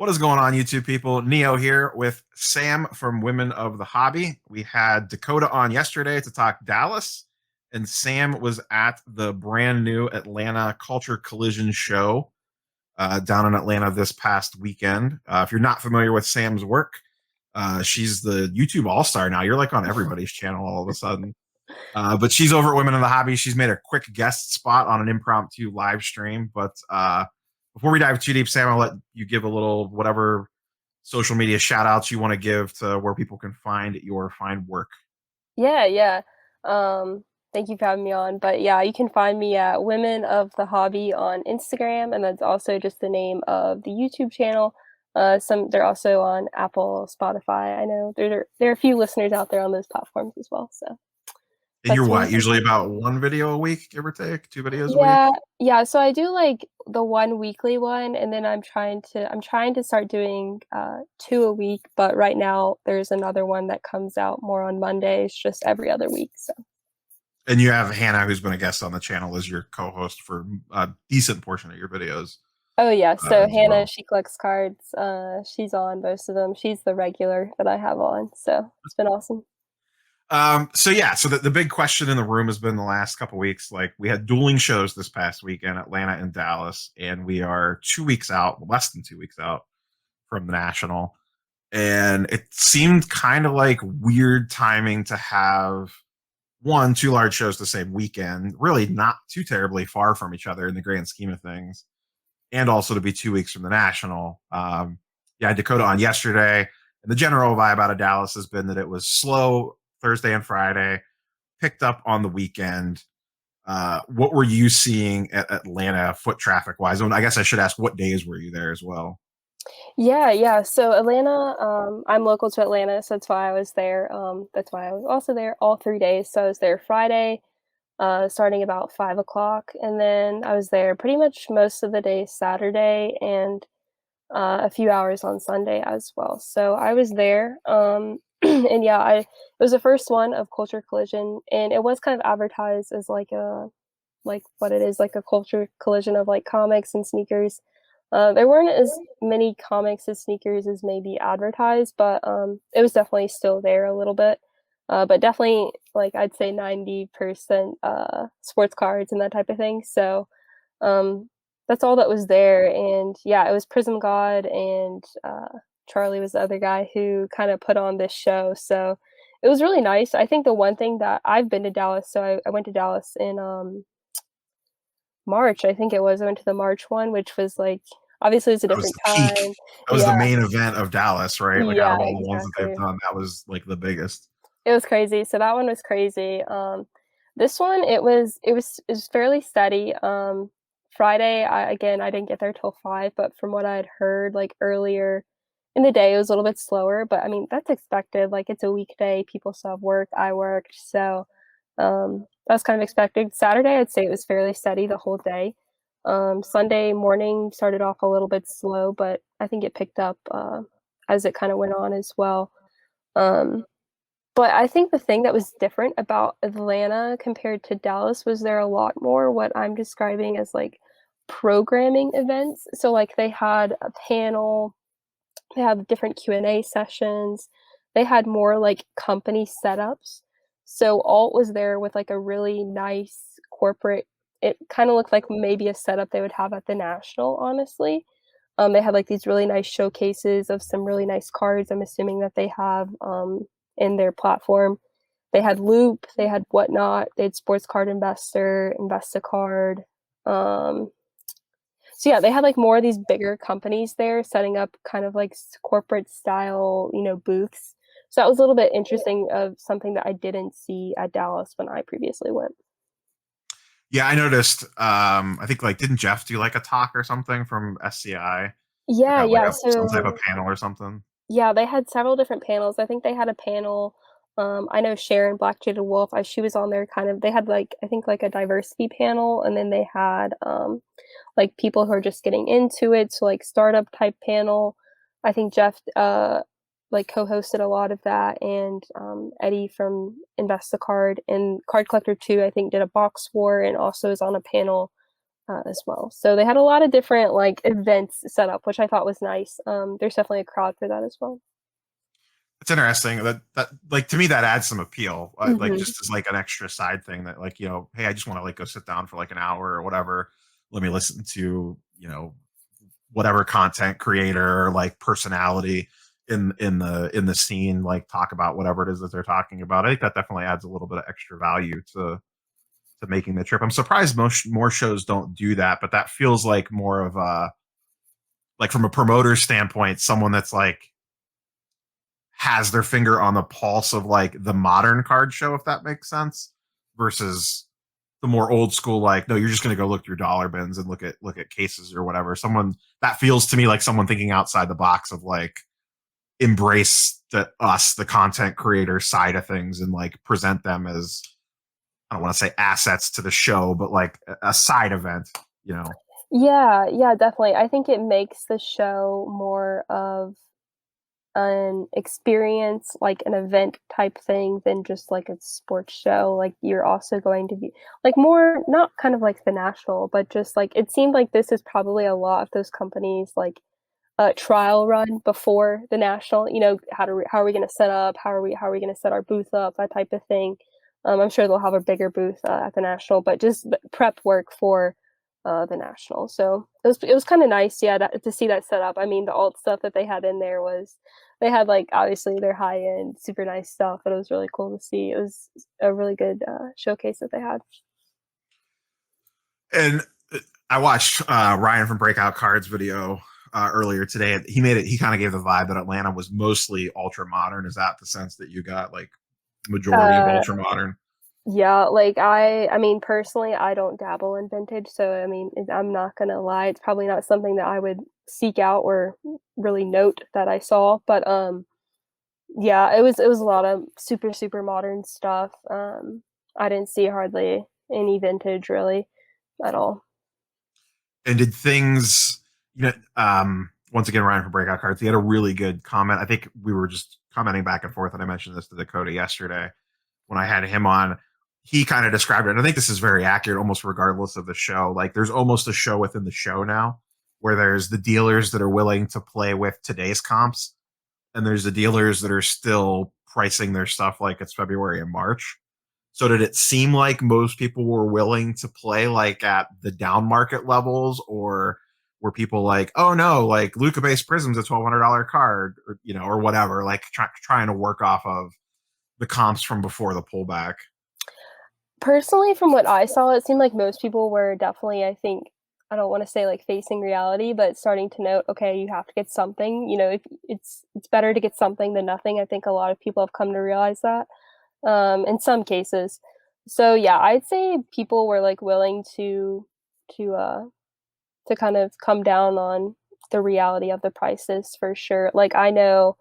What is going on, YouTube people? Neo here with Sam from Women of the Hobby. We had Dakota on yesterday to talk Dallas, and Sam was at the brand new Atlanta Culture Collision show down in Atlanta this past weekend. If you're not familiar with Sam's work, she's the YouTube all-star now. You're like on everybody's channel all of a sudden. But she's over at Women of the Hobby. She's made a quick guest spot on an impromptu live stream. But before we dive too deep, Sam, I'll let you give a little whatever social media shout outs you want to give to where people can find your fine work. Yeah. Thank you for having me on. But yeah, you can find me at Women of the Hobby on Instagram, and that's also just the name of the YouTube channel. They're also on Apple, Spotify. I know there are a few listeners out there on those platforms as well. So And you're that's me. what? Usually about one video a week, give or take, two videos a week? Yeah. So I do like the one weekly one, and then I'm trying to start doing two a week. But right now there's another one that comes out more on Mondays, just every other week. So. And you have Hannah, who's been a guest on the channel, as your co-host for a decent portion of your videos Oh yeah, so as Hannah, well. she collects cards. She's on most of them. She's the regular that I have on, so it's been awesome. So the big question in the room has been the last couple weeks. Like we had dueling shows this past weekend, Atlanta and Dallas, and we are 2 weeks out, less than 2 weeks out from the national. And it seemed kind of like weird timing to have two large shows the same weekend, really not too terribly far from each other in the grand scheme of things, and also to be 2 weeks from the national. Yeah, I had Dakota on yesterday, and the general vibe out of Dallas has been that it was slow Thursday and Friday, picked up on the weekend. What were you seeing at Atlanta foot traffic wise? And I guess I should ask, what days were you there as well? Yeah. So Atlanta, I'm local to Atlanta, so that's why I was there. That's why I was also there all 3 days. So I was there Friday, starting about 5 o'clock, and then I was there pretty much most of the day Saturday and a few hours on Sunday as well. So I was there, and yeah, it was the first one of Culture Collision, and it was kind of advertised as like what it is, like a culture collision of like comics and sneakers. There weren't as many comics and sneakers as maybe advertised, but it was definitely still there a little bit. But definitely, like I'd say 90% sports cards and that type of thing. So um, that's all that was there. And yeah, it was Prism God and Charlie was the other guy who kind of put on this show. So it was really nice. I think the one thing that I've been to Dallas, so I went to Dallas in March, I think it was. I went to the March one, which was like obviously it's a That was different the peak. time. That was the Yeah, main event of Dallas, right? Like out yeah, of all the ones that they've exactly. done, that was like the biggest. It was crazy. So that one was crazy. This one it was fairly steady. Friday, I didn't get there till 5, but from what I had heard, like earlier in the day, it was a little bit slower. But I mean, that's expected. Like it's a weekday, people still have work. I worked, so that was kind of expected. Saturday, I'd say it was fairly steady the whole day. Sunday morning started off a little bit slow, but I think it picked up as it kind of went on as well. Um, but I think the thing that was different about Atlanta compared to Dallas was there a lot more what I'm describing as like programming events. So like they had a panel, they had different Q&A sessions, they had more like company setups. So Alt was there with like a really nice corporate, it kind of looked like maybe a setup they would have at the National, honestly. They had like these really nice showcases of some really nice cards. I'm assuming that they have in their platform. They had Loop, they had Whatnot, they had Sports Card Investor, Investacard. Um, so yeah, they had like more of these bigger companies there setting up kind of like corporate style, booths. So that was a little bit interesting of something that I didn't see at Dallas when I previously went. Yeah, I noticed. I think like didn't Jeff do like a talk or something from SCI? Like Yeah, like yeah. some type So of panel or something. yeah, they had several different panels. I think they had a panel. I know Sharon Black Jada Wolf, she was on there kind of, they had like, I think like a diversity panel, and then they had like people who are just getting into it. So like startup type panel. I think Jeff like co-hosted a lot of that, and Eddie from Investacard and Card Collector 2, I think did a box war and also is on a panel as well. So they had a lot of different like events set up, which I thought was nice. There's definitely a crowd for that as well. It's interesting that like to me that adds some appeal, like Hmm. just as like an extra side thing that like hey, I just want to like go sit down for like an hour or whatever. Let me listen to whatever content creator or like personality in the scene like talk about whatever it is that they're talking about. I think that definitely adds a little bit of extra value to making the trip. I'm surprised most more shows don't do that, but that feels like more of a like from a promoter standpoint, someone that's like has their finger on the pulse of like the modern card show, if that makes sense, versus the more old school like no, you're just going to go look through dollar bins and look at cases or whatever. Someone that feels to me like someone thinking outside the box of like embrace the content creator side of things and like present them as, I don't want to say assets to the show, but like a side event. Yeah, yeah, definitely. I think it makes the show more of an experience, like an event type thing than just like a sports show. Like you're also going to be like more not kind of like the national, but just like it seemed like this is probably a lot of those companies like trial run before the national. How are we going to set up? How are we going to set our booth up? That type of thing. I'm sure they'll have a bigger booth at the national, but just prep work for the national. So it was kind of nice, yeah, to see that set up. I mean, the alt stuff that they had in there was they had like obviously their high end, super nice stuff, but it was really cool to see. It was a really good showcase that they had. And I watched Ryan from Breakout Cards video earlier today. He kind of gave the vibe that Atlanta was mostly ultra modern. Is that the sense that you got, like majority of Uh, ultra modern? Yeah, like I mean personally I don't dabble in vintage, so I mean I'm not gonna lie, it's probably not something that I would seek out or really note that I saw, but yeah, it was a lot of super super modern stuff. I didn't see hardly any vintage really at all. And did things, once again, Ryan from Breakout Cards, he had a really good comment. I think we were just commenting back and forth, and I mentioned this to Dakota yesterday when I had him on. He kind of described it, and I think this is very accurate, almost regardless of the show. Like, there's almost a show within the show now where there's the dealers that are willing to play with today's comps, and there's the dealers that are still pricing their stuff like it's February and March. So did it seem like most people were willing to play like at the down market levels, or were people like, oh no, like Luca based Prism's a $1,200 card, or whatever, like trying to work off of the comps from before the pullback? Personally, from what I saw, it seemed like most people were definitely, I think, I don't want to say like facing reality, but starting to note, okay, you have to get something. If it's better to get something than nothing. I think a lot of people have come to realize that in some cases. So yeah, I'd say people were like willing to uh to kind of come down on the reality of the prices for sure. Like I know,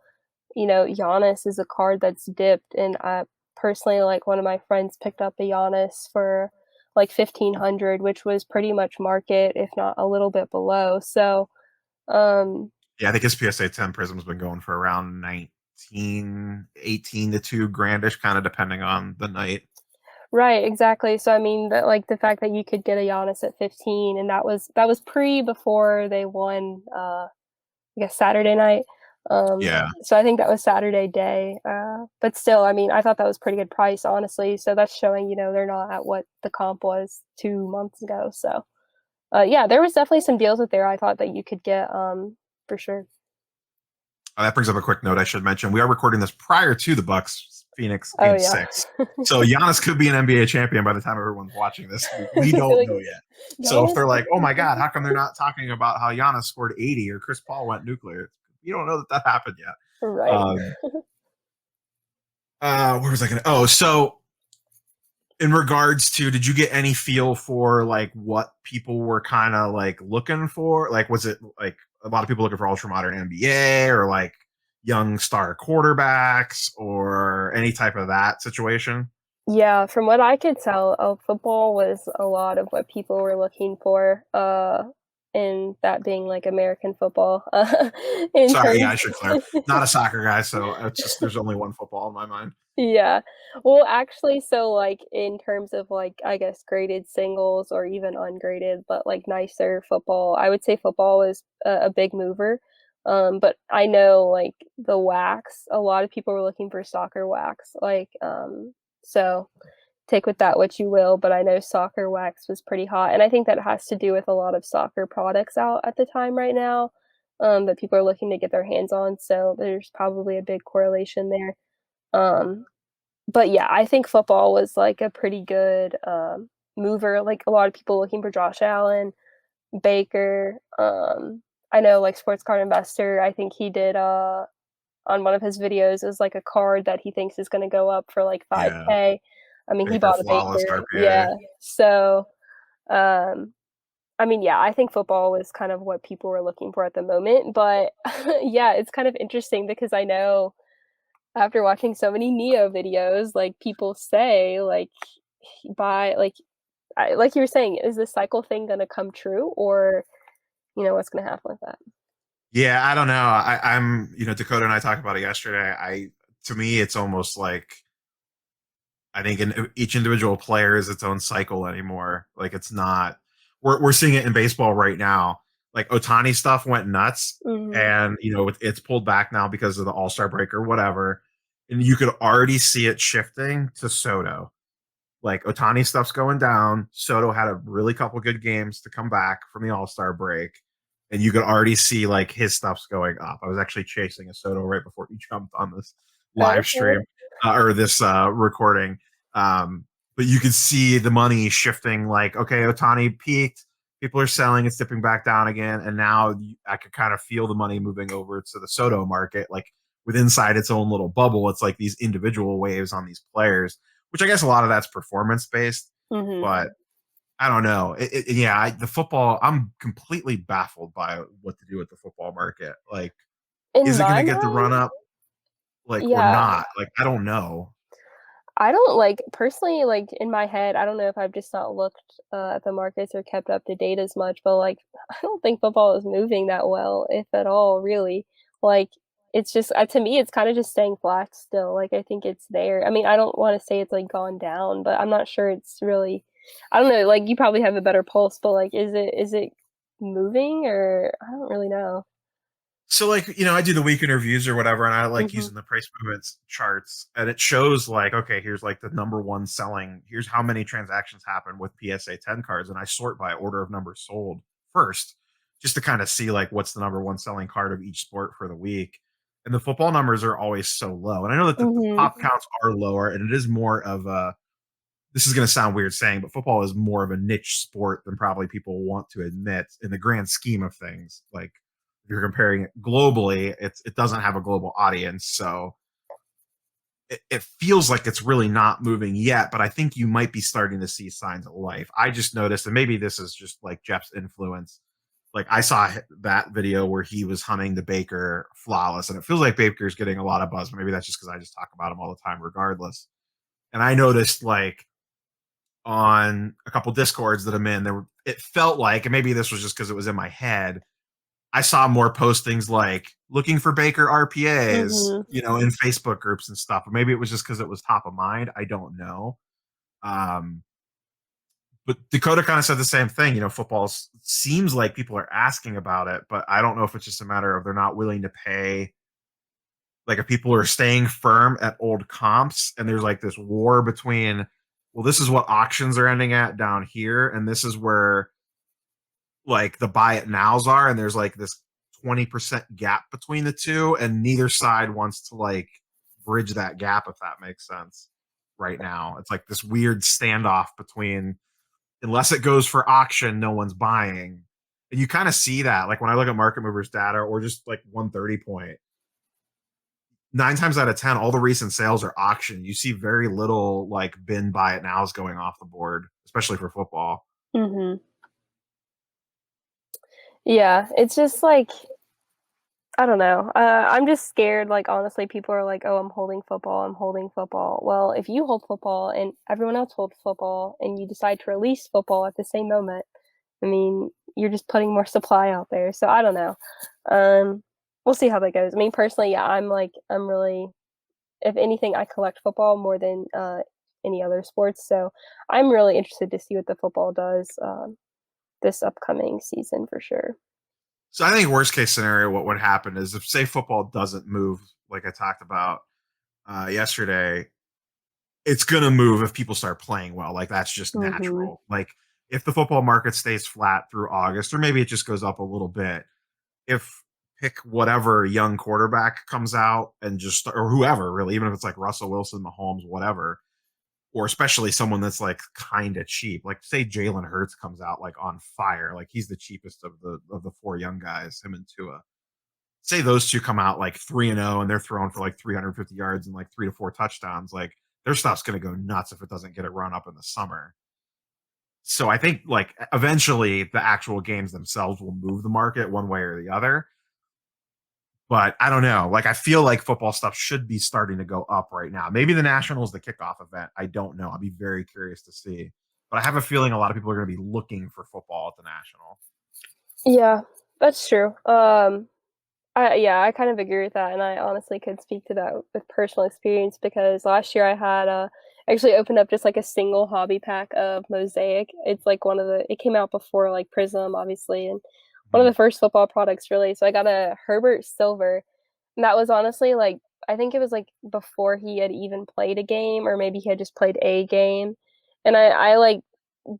Giannis is a card that's dipped, and I personally like one of my friends picked up a Giannis for like 1,500, which was pretty much market, if not a little bit below. So, um, Yeah, I think his PSA 10 Prism's been going for around 19, 18 to 2 grandish, kind of depending on the night. right, exactly. So I mean that like the fact that you could get a Giannis at 15, and that was pre before they won I guess Saturday night. Yeah. So I think that was Saturday day. But still, I mean, I thought that was pretty good price, honestly. So that's showing, they're not at what the comp was 2 months ago. So yeah, there was definitely some deals out there I thought that you could get for sure. That brings up a quick note I should mention. We are recording this prior to the Bucks Phoenix Oh game yeah. 6. So Giannis could be an NBA champion by the time everyone's watching this. We don't Like, know yet. So if Giannis they're like, oh could my God, be- how come they're not talking about how Giannis scored 80 or Chris Paul went nuclear? You don't know that happened yet. right. Um, where was I going to? Oh, so in regards to, did you get any feel for like what people were kind of like looking for? Like, was it like a lot of people looking for ultra modern NBA or like young star quarterbacks or any type of that situation? Yeah, from what I could tell, football was a lot of what people were looking for. and that being, like, American football, in Sorry, yeah, terms I should clarify. Not a soccer guy, so it's just there's only one football in my mind. Yeah. Well, actually, so, like, in terms of, like, I guess, graded singles or even ungraded, but, like, nicer football, I would say football is a big mover, but I know, like, the wax, a lot of people were looking for soccer wax, like, so take with that what you will, but I know soccer wax was pretty hot, and I think that has to do with a lot of soccer products out at the time right now, that people are looking to get their hands on, so there's probably a big correlation there, um but yeah, I think football was, like, a pretty good, mover, like, a lot of people looking for Josh Allen, Baker, I know, like, Sports Card Investor, I think he did, on one of his videos, is, like, a card that he thinks is gonna go up for, like, Yeah, 5K. I mean, he Baker bought a flawless Baker. RPA. Yeah. So, um, I mean, yeah, I think football was kind of what people were looking for at the moment, but yeah, it's kind of interesting because I know after watching so many Neo videos, like, people say, like, by like you were saying, is this cycle thing gonna come true or, what's gonna happen with that? Yeah, I don't know. Dakota and I talked about it yesterday. To me, it's almost like I think each individual player is its own cycle anymore. Like it's not. We're seeing it in baseball right now. Like Otani stuff went nuts, Mhm. and it's pulled back now because of the All Star break or whatever. And you could already see it shifting to Soto. Like Otani stuff's going down. Soto had a really couple good games to come back from the All Star break, and you could already see like his stuff's going up. I was actually chasing a Soto right before he jumped on this live Okay. stream or this recording. But you could see the money shifting. Like, okay, Otani peaked. People are selling. It's dipping back down again, and now I could kind of feel the money moving over to the Soto market. Like with inside its own little bubble, it's like these individual waves on these players, which I guess a lot of that's performance based, Mhm. but I don't know. The football, I'm completely baffled by what to do with the football market. Like, In is it going my to get the run mind up, like, or yeah. not? Like, I don't know. I don't like personally, like, in my head, I don't know if I've just not looked, at the markets or kept up to date as much, but, like, I don't think football is moving that well, if at all, really. Like, it's just to me, it's kinda just staying flat still, like, I think it's there. I mean, I don't wanna say it's, like, gone down, but I'm not sure it's really I don't know, like, you probably have a better pulse, but, like, is it moving or I don't really know. So, like, I do the weekend reviews or whatever, and I like Mhm. using the price movements charts, and it shows like, okay, here's like the number one selling. Here's how many transactions happen with PSA 10 cards, and I sort by order of numbers sold first, just to kind of see like what's the number one selling card of each sport for the week. And the football numbers are always so low, and I know that the Mhm. pop counts are lower, and it is more of a. This is going to sound weird saying, but football is more of a niche sport than probably people want to admit in the grand scheme of things. Like if you're comparing it globally, it doesn't have a global audience, so it feels like it's really not moving yet. But I think you might be starting to see signs of life. I just noticed, and maybe this is just like Jeff's influence. Like I saw that video where he was hunting the Baker flawless, and it feels like Baker's getting a lot of buzz. But maybe that's just because I just talk about him all the time, regardless. And I noticed like on a couple discords that I'm in, it felt like, and maybe this was just because it was in my head, I saw more postings like looking for Baker RPAs, Mhm. in Facebook groups and stuff. Or maybe it was just because it was top of mind. I don't know. Um, but Dakota kind of said the same thing. Football seems like people are asking about it, but I don't know if it's just a matter of they're not willing to pay. Like if people are staying firm at old comps and there's like this war between, well, this is what auctions are ending at down here, and this is where like the buy it nows are, and there's like this 20% gap between the two, and neither side wants to like bridge that gap, if that makes sense. Right now, it's like this weird standoff between unless it goes for auction, no one's buying. And you kind of see that like when I look at market movers data or just like 130 point, 9 times out of 10, all the recent sales are auction. You see very little like bin buy it nows going off the board, especially for football. Mhm. Yeah, it's just like I don't know. I'm just scared, like, honestly, people are like, "Oh, I'm holding football, I'm holding football." Well, if you hold football and everyone else holds football and you decide to release football at the same moment, I mean, you're just putting more supply out there. So I don't know. Um, we'll see how that goes. I mean, personally, yeah, I'm really, if anything, I collect football more than any other sports. So I'm really interested to see what the football does this upcoming season for sure. So I think worst case scenario, what would happen is if say football doesn't move, like I talked about yesterday, it's gonna move if people start playing well. Like that's just Mhm. natural. Like if the football market stays flat through August, or maybe it just goes up a little bit. If pick whatever young quarterback comes out and just or whoever really, even if it's like Russell Wilson, Mahomes, whatever, or especially someone that's like kind of cheap. Like say Jalen Hurts comes out like on fire, like he's the cheapest of the four young guys, him and Tua. Say those two come out like 3-0 and they're throwing for like 350 yards and like 3 to 4 touchdowns, like their stuff's going to go nuts if it doesn't get a run up in the summer. So I think like eventually the actual games themselves will move the market one way or the other. But I don't know. Like I feel like football stuff should be starting to go up right now. Maybe the National is the kickoff event. I don't know. I'll be very curious to see. But I have a feeling a lot of people are going to be looking for football at the National. Yeah, that's true. I kind of agree with that, and I honestly could speak to that with personal experience because last year I had actually opened up just like a single hobby pack of Mosaic. It's like it came out before like Prism, obviously, and one of Mhm. the first football products really. So I got a Herbert Silver, and that was honestly like I think it was like before he had even played a game, or maybe he had just played a game, and I like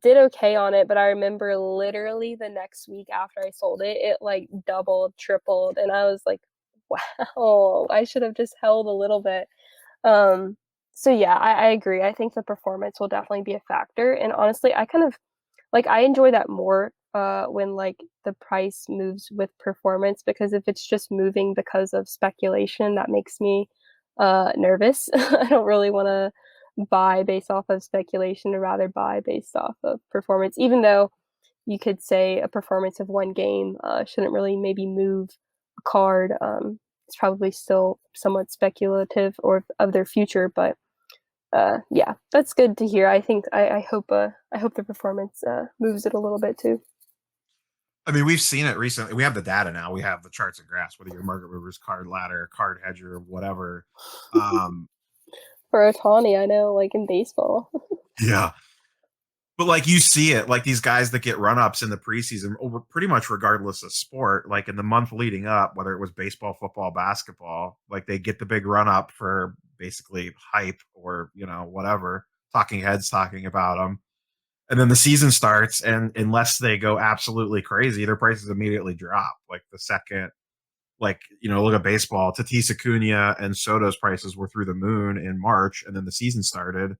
did okay on it, but I remember literally the next week after I sold it, it like doubled, tripled, and I was like, "Wow, I should have just held a little bit." Um, so yeah, I agree. I think the performance will definitely be a factor, and honestly, I kind of like I enjoy that more when like the price moves with performance because if it's just moving because of speculation, that makes me nervous. I don't really want to buy based off of speculation, or rather buy based off of performance, even though you could say a performance of one game shouldn't really maybe move a card. It's probably still somewhat speculative or of their future, but yeah, that's good to hear. I think I hope the performance moves it a little bit too. I mean, we've seen it recently. We have the data now. We have the charts and graphs, whether you're market movers, card ladder, card hedger, whatever. Um, For Otani, I know, like in baseball. yeah. But like you see it, like these guys that get run ups in the preseason, over pretty much regardless of sport, like in the month leading up, whether it was baseball, football, basketball, like they get the big run up for basically hype or whatever, talking heads talking about them, and then the season starts, and unless they go absolutely crazy, their prices immediately drop. Like the second, like look at baseball. Tatis Acuna and Soto's prices were through the moon in March, and then the season started,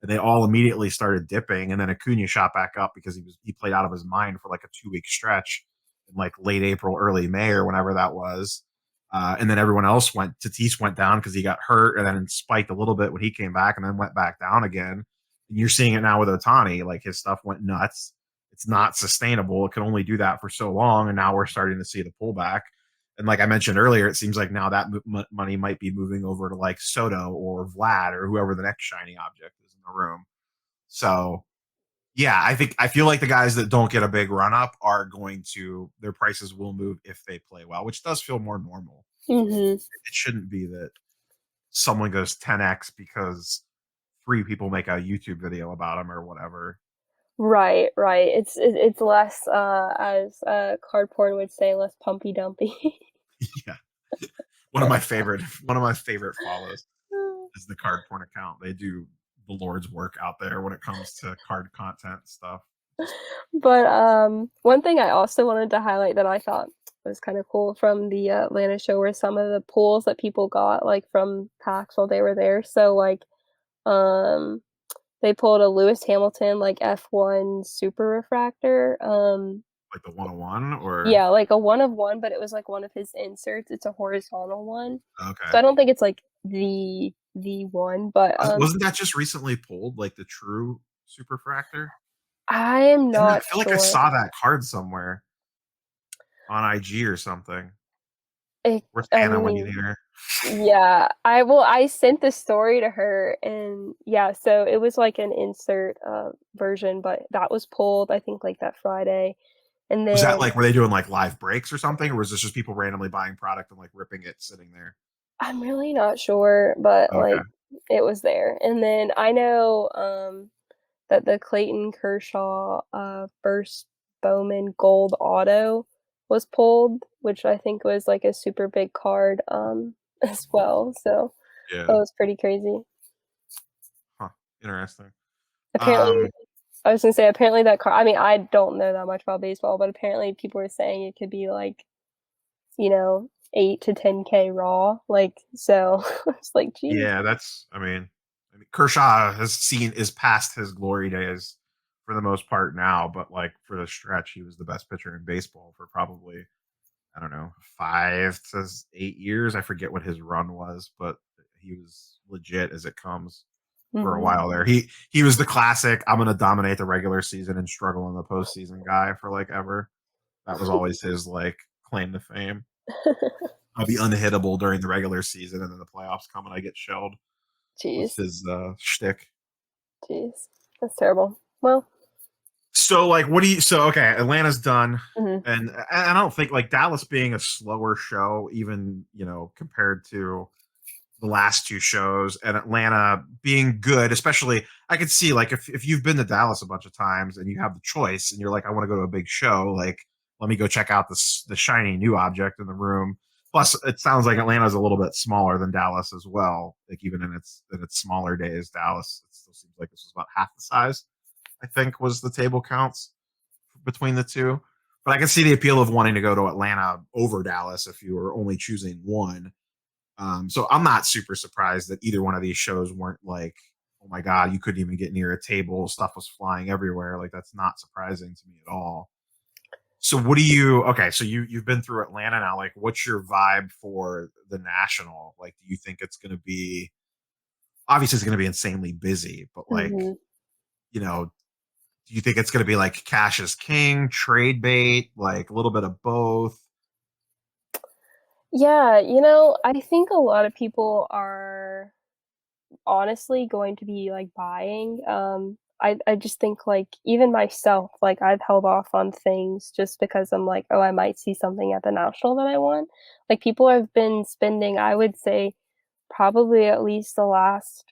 and they all immediately started dipping. And then Acuna shot back up because he played out of his mind for like a 2 week stretch in like late April, early May, or whenever that was. And then everyone else went. Tatis went down because he got hurt, and then spiked a little bit when he came back, and then went back down again. And you're seeing it now with Otani. Like his stuff went nuts. It's not sustainable. It can only do that for so long, and now we're starting to see the pullback. And like I mentioned earlier, it seems like now that money might be moving over to like Soto or Vlad or whoever the next shiny object is in the room. So yeah, I feel like the guys that don't get a big run up are going to their prices will move if they play well, which does feel more normal. Hmm. It shouldn't be that someone goes 10x because three people make a YouTube video about them or whatever. Right, right. It's less, as card porn would say, less pumpy dumpy. Yeah, one of my favorite follows is the card porn account. They do the Lord's work out there when it comes to card content stuff. Just But one thing I also wanted to highlight that I thought was kind of cool from the Atlanta show were some of the pools that people got like from packs while they were there. So like um they pulled a Lewis Hamilton like F1 super refractor. like the 101 or Yeah, like a one of one, but it was like one of his inserts. It's a horizontal one. So okay. I don't think it's like the one, but Wasn't that just recently pulled like the true superfractor? I am I not feel like I sure. saw that card somewhere on IG or something. It, Where's I Anna when you mean, need her? yeah, I sent the story to her and yeah, so it was like an insert version, but that was pulled I think like that Friday. And Was that then like, were they doing like live breaks or something, or was this just people randomly buying product and like ripping it sitting there? I'm really not sure, but, Okay. like, it was there. And then I know, that the Clayton Kershaw, first Bowman Gold Auto was pulled, which I think was, like, a super big card, as well, so that Yeah. was pretty crazy. Huh. Interesting. Apparently Um, I was gonna say, apparently that car I mean, I don't know that much about baseball, but apparently people were saying it could be, like, 8 to 10K raw, like, so it's like, "Geez." yeah, I mean, Kershaw is past his glory days for the most part now, but like for the stretch, he was the best pitcher in baseball for probably, I don't know, 5 to 8 years. I forget what his run was, but he was legit as it comes for a Mhm. while there. He was the classic I'm gonna dominate the regular season and struggle in the postseason guy for like ever. That was always his like claim to fame. I'll be unhittable during the regular season, and then the playoffs come and I get shelled. Was Jeez, his shtick. jeez. That's terrible. Well, So like, what do you? So okay, Atlanta's done, mhm, and I don't think like Dallas being a slower show, even compared to the last two shows, and Atlanta being good, especially I could see like if you've been to Dallas a bunch of times and you have the choice and you're like, I want to go to a big show, like let me go check out this the shiny new object in the room. Plus, it sounds like Atlanta's a little bit smaller than Dallas as well. Like even in its smaller days, Dallas it still seems like this was about half the size. I think was the table counts between the two. But I can see the appeal of wanting to go to Atlanta over Dallas if you were only choosing one. So I'm not super surprised that either one of these shows weren't like, oh my god, you couldn't even get near a table. Stuff was flying everywhere. Like that's not surprising to me at all. So what do you? Okay, so you've been through Atlanta now. Like, what's your vibe for the national? Like, do you think it's going to be? Obviously, it's going to be insanely busy, but like, mhm. you know, do you think it's going to be like cash is king, trade bait, like a little bit of both? Yeah, I think a lot of people are honestly going to be, like, buying, I just think, like, even myself, like, I've held off on things just because I'm like, "Oh, I might see something at the national that I want." Like, people have been spending, I would say, probably at least the last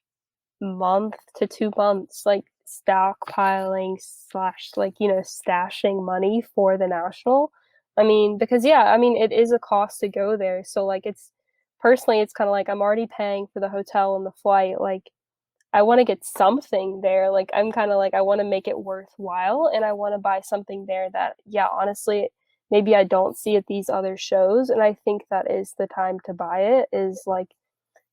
month to 2 months, like, stockpiling slash, like, stashing money for the national. I mean, because yeah, I mean, it is a cost to go there, so, like, it's personally, it's kinda like I'm already paying for the hotel and the flight, like, I wanna get something there, like, I'm kinda like, I wanna make it worthwhile, and I wanna buy something there that, yeah, honestly, maybe I don't see at these other shows, and I think that is the time to buy it, is, like,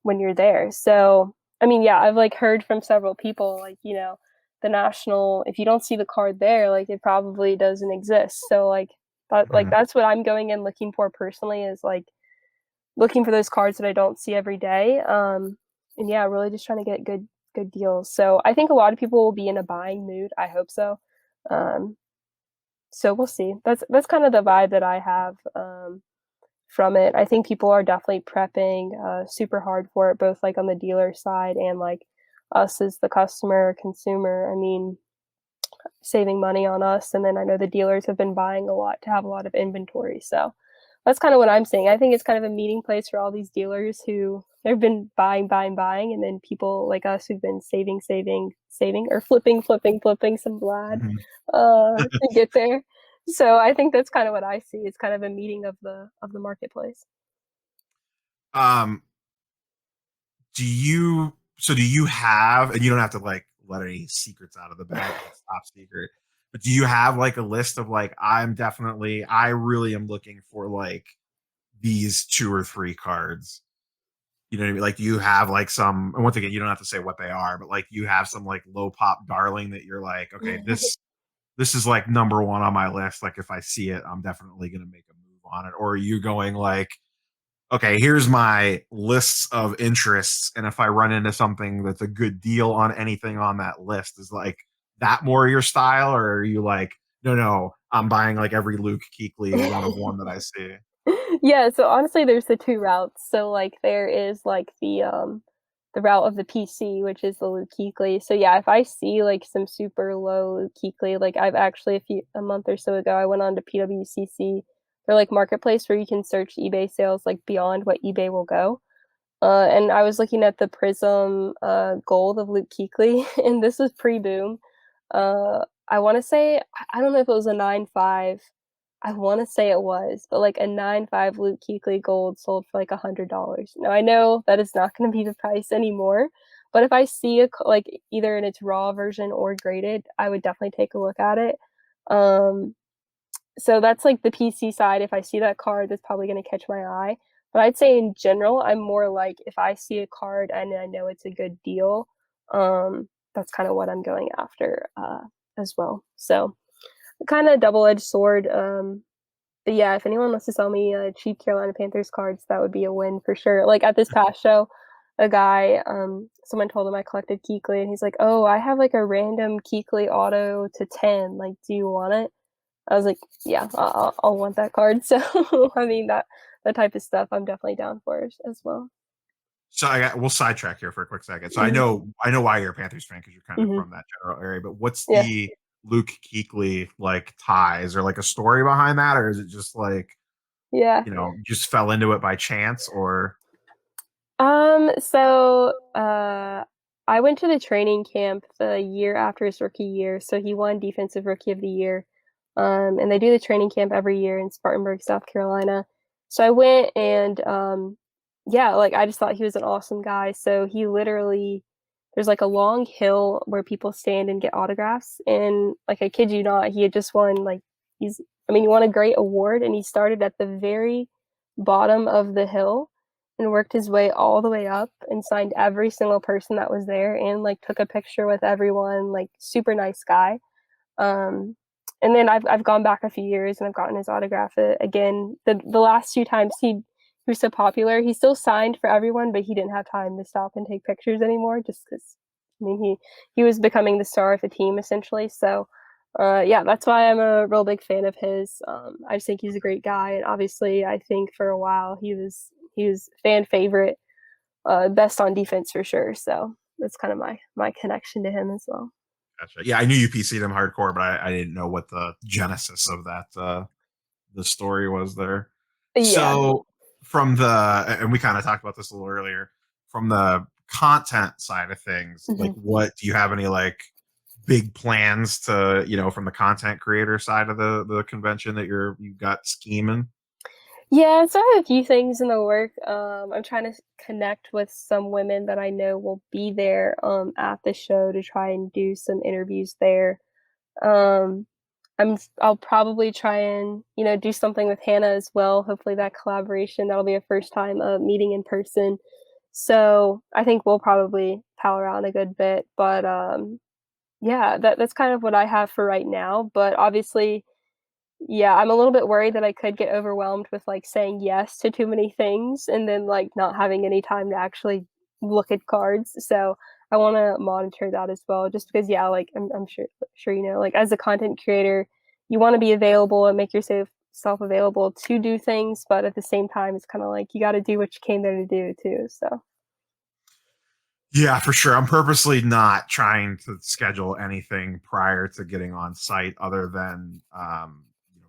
when you're there. So, I mean, yeah, I've, like, heard from several people, like, the national if you don't see the card there, like, it probably doesn't exist. So, Mhm. that's what I'm going in looking for personally is, like, looking for those cards that I don't see every day, and yeah, really just trying to get good deals. So, I think a lot of people will be in a buying mood, I hope so. Um, so we'll see. That's kind of the vibe that I have, from it. I think people are definitely prepping, super hard for it, both, like, on the dealer side and, like, us as the customer, consumer. I mean, saving money on us, and then I know the dealers have been buying a lot to have a lot of inventory, so that's kinda what I'm seeing. I think it's kind of a meeting place for all these dealers who they've been buying, buying, buying, and then people like us who've been saving, saving, saving, or flipping, flipping, flipping some Vlad, Mhm. to get there. So I think that's kinda what I see. It's kind of a meeting of the marketplace. Um, do you have, and you don't have to like let any secrets out of the bag if it's top secret, but do you have like a list of like, I really am looking for like these two or three cards? You know what I mean? Like, do you have like some, and once again, you don't have to say what they are, but like you have some like low pop darling that you're like, okay, this is like number one on my list. Like if I see it, I'm definitely gonna make a move on it. Or are you going like, okay, here's my lists of interests, and if I run into something that's a good deal on anything on that list, is like that more your style, or are you like, no, no, I'm buying like every Luke Kuechly one of one that I see? Yeah, so honestly, there's the 2 routes. So, like, there is, like, the route of the PC, which is the Luke Kuechly. So yeah, if I see like some super low Luke Kuechly, like I've actually a month or so ago, I went on to PWCC for like marketplace where you can search eBay sales like beyond what eBay will go. And I was looking at the Prism gold of Luke Kuechly, and this was pre-boom. I want to say I don't know if it was a 9.5. I want to say it was, but like a 9.5 Luke Kuechly gold sold for like $100. Now I know that is not going to be the price anymore, but if I see like either in its raw version or graded, I would definitely take a look at it. Um, so that's like the PC side. If I see that card, that's probably going to catch my eye. But I'd say in general, I'm more like if I see a card and I know it's a good deal, that's kind of what I'm going after as well. So kind of double-edged sword. But yeah, if anyone wants to sell me cheap Carolina Panthers cards, that would be a win for sure. Like at this past show, a guy, someone told him I collected Kuechly, and he's like, "Oh, I have like a random Kuechly auto to 10. Like, do you want it?" I was like, "Yeah, I'll want that card." So I mean that type of stuff, I'm definitely down for as well. So we'll sidetrack here for a quick second. So Mhm. I know why you're a Panthers fan because you're kind of Mhm. from that general area. But what's Yeah. the Luke Kuechly like tie? Is there like a story behind that, or is it just like Yeah. just fell into it by chance? Or So, I went to the training camp the year after his rookie year, so he won Defensive Rookie of the Year. And they do the training camp every year in Spartanburg, South Carolina. So I went and, yeah, like, I just thought he was an awesome guy. So he literally there's, like, a long hill where people stand and get autographs, and, like, I kid you not, he had just won, like he's I mean, he won a great award, and he started at the very bottom of the hill and worked his way all the way up and signed every single person that was there and like took a picture with everyone, like super nice guy. Um, and then I've gone back a few years and I've gotten his autograph again. The last two times he was so popular, he still signed for everyone, but he didn't have time to stop and take pictures anymore just because I mean he was becoming the star of the team essentially. So yeah, that's why I'm a real big fan of his. I just think he's a great guy, and obviously, I think for a while he was fan favorite, best on defense for sure. So that's kind of my connection to him as well. gotcha. Yeah, I knew you PC'd him hardcore, but I didn't know what the genesis of that the story was there. Yeah. So from the and we kind of talked about this a little earlier from the content side of things, like Mhm. what do you have any like big plans to from the content creator side of the convention that you've got scheming? Yeah, so I have a few things in the work. I'm trying to connect with some women that I know will be there at the show to try and do some interviews there. Um, I'll probably try and, do something with Hannah as well. Hopefully that collaboration, that'll be a first time meeting in person. So I think we'll probably pal around a good bit. But yeah, that's kind of what I have for right now. But obviously, yeah, I'm a little bit worried that I could get overwhelmed with like saying yes to too many things and then like not having any time to actually look at cards. So I want to monitor that as well, just because yeah, like I'm sure like as a content creator, you want to be available and make yourself self available to do things, but at the same time, it's kind of like you got to do what you came there to do too. So Yeah, for sure. I'm purposely not trying to schedule anything prior to getting on site other than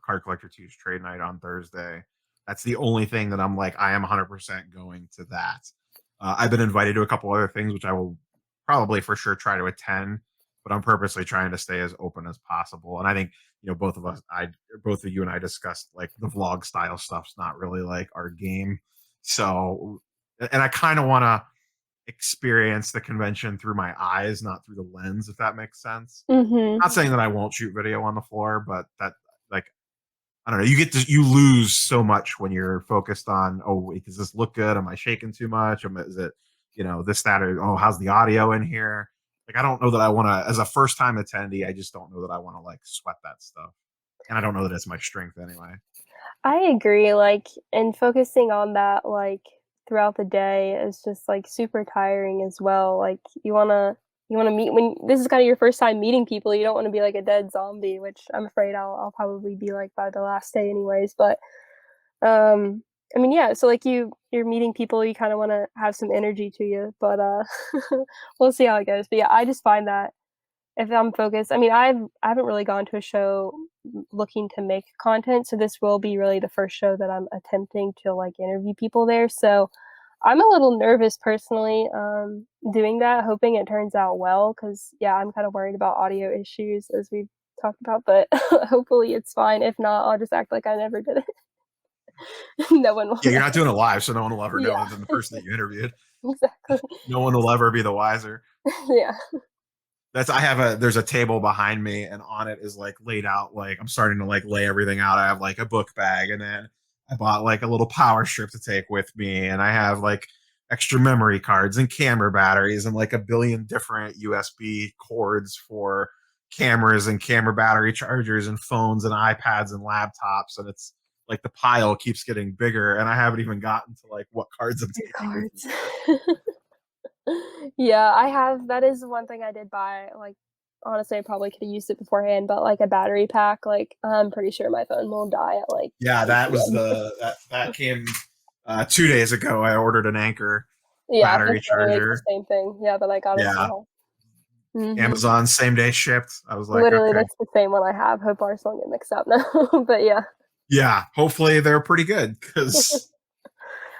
Card Collector 2's trade night on Thursday. That's the only thing that I'm like, I am 100% going to that. I've been invited to a couple other things, which I will probably for sure try to attend, but I'm purposely trying to stay as open as possible. And I think, both of you and I discussed like the vlog style stuff's not really like our game. So, and I kind of want to experience the convention through my eyes, not through the lens, if that makes sense. mhm. Not saying that I won't shoot video on the floor, but that like I don't know, you lose so much when you're focused on, oh wait, does this look good? Am I shaking too much? Is it, this, that, or oh, how's the audio in here? Like I don't know that I wanna as a first time attendee, I just don't know that I wanna like sweat that stuff. And I don't know that it's my strength anyway. I agree, like, and focusing on that, like, throughout the day is just, like, super tiring as well, like, you wanna meet when this is kinda your first time meeting people, you don't wanna be like a dead zombie, which I'm afraid I'll probably be like by the last day anyways, but, um, I mean, yeah, so, like, you're meeting people, you kinda wanna have some energy to you, but, we'll see how it goes, but, yeah, I just find that if I'm focused I mean, I haven't really gone to a show looking to make content, so this will be really the first show that I'm attempting to, like, interview people there, so I'm a little nervous personally, doing that, hoping it turns out well, because yeah, I'm kinda worried about audio issues as we've talked about, but hopefully it's fine. If not, I'll just act like I never did it. No one will Yeah, you're know. not doing it live, so no one will ever know Yeah, other than the person that you interviewed. exactly. No one will ever be the wiser. Yeah. That's I have a there's a table behind me, and on it is like laid out, like I'm starting to like lay everything out. I have like a book bag, and then I bought like a little power strip to take with me, and I have like extra memory cards and camera batteries and like a billion different USB cords for cameras and camera battery chargers and phones and iPads and laptops, and it's like the pile keeps getting bigger, and I haven't even gotten to like what cards I'm And taking with me cards. yet. Yeah, I have that is one thing I did buy, like, honestly, I probably could have used it beforehand, but, like, a battery pack, like, I'm pretty sure my phone will die at, like, Yeah, 8 that was PM. that came 2 days ago. I ordered an Anchor Yeah, battery that's literally the charger. same thing, yeah, that I got as Yeah, well. Mhm. Amazon same day shipped. I was like, Literally, okay, that's the same one I have. Hope ours don't get mixed up now, but yeah. yeah. Hopefully they're pretty good because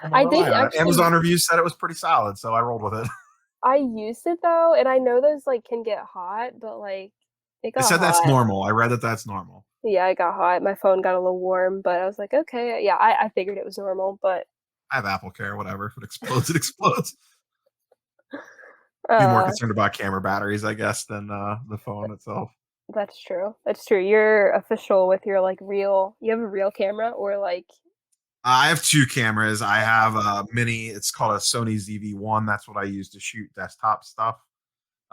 I'm gonna I rely did on it. actually Amazon reviews said it was pretty solid, so I rolled with it. I used it though, and I know those, like, can get hot, but, like, it They got said that's hot. normal. I read that that's normal. Yeah, it got hot. My phone got a little warm, but I was like, "Okay." Yeah, I figured it was normal, but, I have Apple Care, whatever. If it explodes, it explodes. Be more uh, concerned about camera batteries, I guess, than the phone itself. that's true. That's true. You're official with your, like, real you have a real camera or, like I have two cameras. I okay. have a mini. It's called a Sony ZV-1. That's what I use to shoot desktop stuff.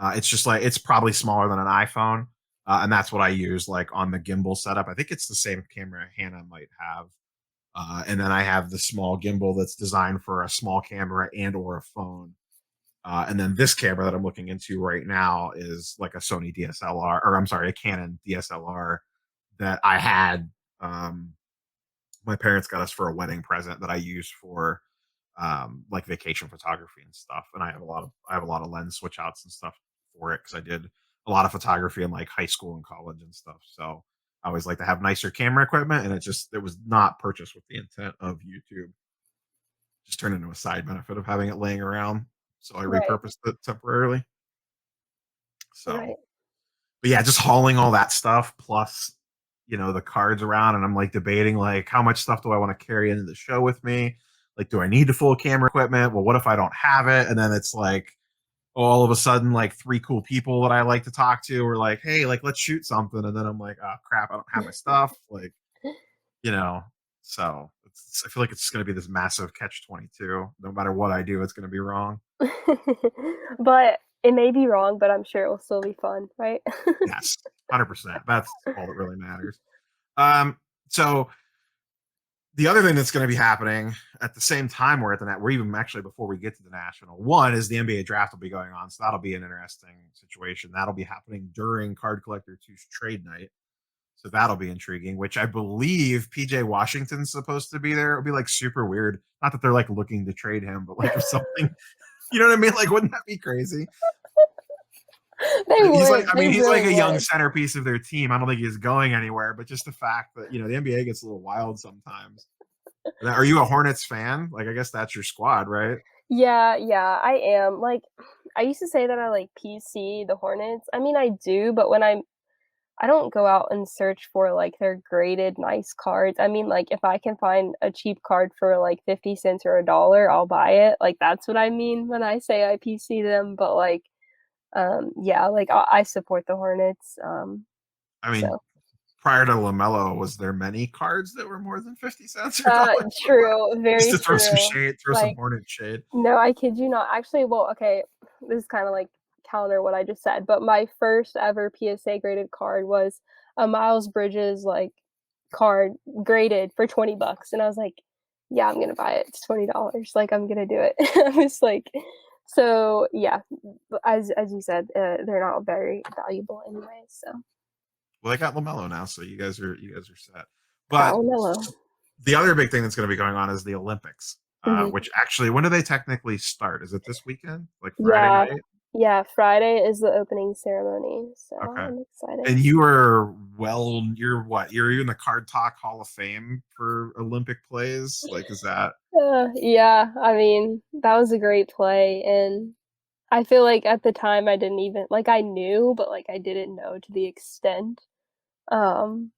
It's just like it's probably smaller than an iPhone, and that's what I use like on the gimbal setup. I think it's the same camera Hannah might have, and then I have the small gimbal that's designed for a small camera and or a phone. And then this camera that I'm looking into right now is like a Sony DSLR, or I'm sorry, a Canon DSLR that I had. Um, my parents got us for a wedding present that I use for like vacation photography and stuff. And I have a lot of lens switch outs and stuff for it because I did a lot of photography in like high school and college and stuff. So I always like to have nicer camera equipment, and it was not purchased with the intent of YouTube. Just turned into a side benefit of having it laying around. So I Right, repurposed it temporarily. So right. but yeah, just hauling all that stuff plus, the cards around, and I'm like debating like how much stuff do I want to carry into the show with me? Like, do I need the full camera equipment? Well, what if I don't have it? And then it's like all of a sudden, like three cool people that I like to talk to are like, hey, like let's shoot something. And then I'm like, oh crap, I don't have my stuff. Like, you know, so I feel like it's gonna be this massive catch 22. No matter what I do, it's gonna be wrong. But it may be wrong, but I'm sure it will still be fun, right? Yes, 100%. That's all that really matters. Um, so the other thing that's going to be happening at the same time we're at the net, we're even actually before we get to the national one is the NBA draft will be going on. So that'll be an interesting situation. That'll be happening during Card Collector Two's trade night. So that'll be intriguing, which I believe PJ Washington's supposed to be there. It'll be like super weird. Not that they're like looking to trade him, but like if something, you know what I mean? Like, wouldn't that be crazy? They would, they He's like really a young would. centerpiece of their team. I don't think he's going anywhere, but just the fact that, the NBA gets a little wild sometimes. Are you a Hornets fan? Like, I guess that's your squad, right? Yeah, yeah, I am, like, I used to say that I, like, PC the Hornets. I mean, I do, but I don't go out and search for, like, their graded nice cards. I mean, like, if I can find a cheap card for, like, 50 cents or a dollar, I'll buy it. Like, that's what I mean when I say I PC them, but, like, yeah, like, I support the Hornets, I mean, so prior to LaMelo, was there many cards that were more than 50 cents or dollars? True, Just very to throw some true. shade, throw some Like, Hornet shade. no, I kid you not. Actually, well, okay, this is kinda, like, counter what I just said, but my first ever PSA graded card was a Miles Bridges, like, card graded for 20 bucks, and I was like, "Yeah, I'm gonna buy it. It's $20. Like, I'm gonna do it." I was like so, yeah, as you said, they're not very valuable anyway, so Well, they got LaMelo now, so you guys are set. got But LaMelo. the other big thing that's going to be going on is the Olympics, Mhm. which actually, when do they technically start? Is it this weekend, like Friday Yeah. night? Yeah, Friday is the opening ceremony, so Okay. I'm excited. And you are well. You're what? You're in the Card Talk Hall of Fame for Olympic plays. Like, is that Yeah, I mean, that was a great play, and I feel like at the time I didn't even like, I knew, but, like, I didn't know to the extent. Um,